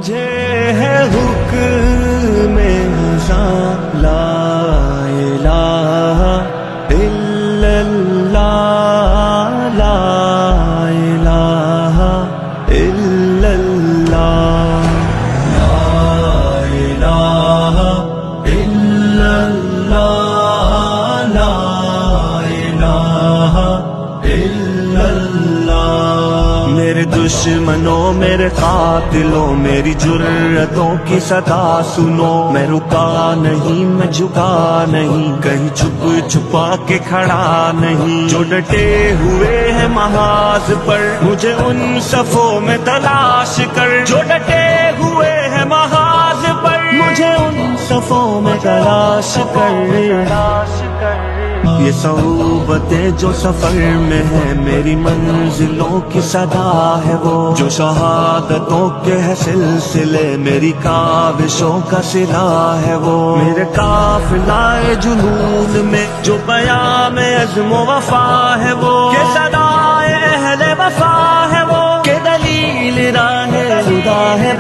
مجھے ہے حکم ازاں لا الہ الا اللہ لا الہ الا اللہ لا الہ الا اللہ لا الہ الا اللہ۔ میرے دشمنوں میرے قاتلوں میری جرتوں کی صدا سنو، میں رکا نہیں میں جھکا نہیں، کہیں چھپ چھپا کے کھڑا نہیں، جو ڈٹے ہوئے ہیں محاذ پر مجھے ان صفوں میں تلاش کر، جو ڈٹے ہوئے ہیں محاذ پر مجھے ان صفوں میں تلاش کر۔ یہ صحبتیں جو سفر میں ہے میری منزلوں کی صدا ہے وہ، جو شہادتوں کے ہے سلسلے میری کاوشوں کا صلہ ہے وہ، میرے قافلہ جنون میں جو پیام عزم و وفا ہے وہ، کہ صدائے اہل وفا ہے وہ، کہ دلیل راہ خدا ہے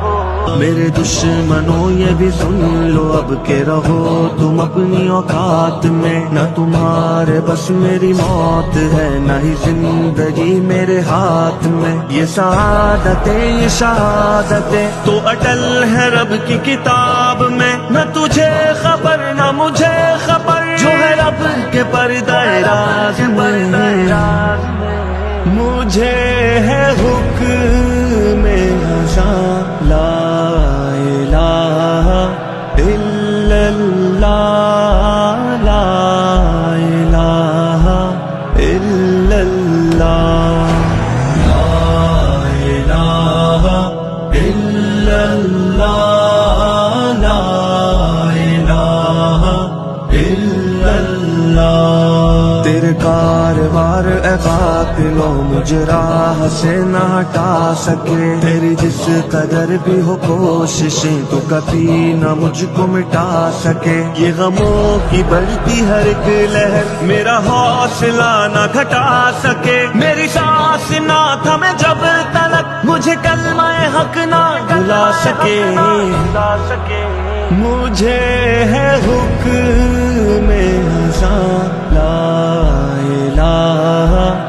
وہ۔ میرے دشمنوں یہ بھی سن لو اب کہ رہو تم اپنی اوقات میں، نہ تمہارے بس میری موت ہے نہ ہی زندگی میرے ہاتھ میں، یہ سعادتیں یہ شہادتیں تو اٹل ہے رب کی کتاب میں، نہ تجھے خبر نہ مجھے خبر جو ہے رب کے پردہ راز میں۔ مجھے ہے حکم ازاں لا الہ الا اللہ لا الہ الا اللہ لا الہ الا اللہ لا الہ الا اللہ۔ تیرے کاروار اے قاتلوں مجھے راہ سے نہ ہٹا سکے، تیری جس قدر بھی ہو کوششیں تو کبھی نہ مجھ کو مٹا سکے، یہ غموں کی بڑھتی ہر ایک لہر میرا حوصلہ نہ گھٹا سکے، میری سانس نہ تھمے جب تلک مجھے کلمہ حق نہ بھلا سکے۔ مجھے ہے حکم ازاں لا الہ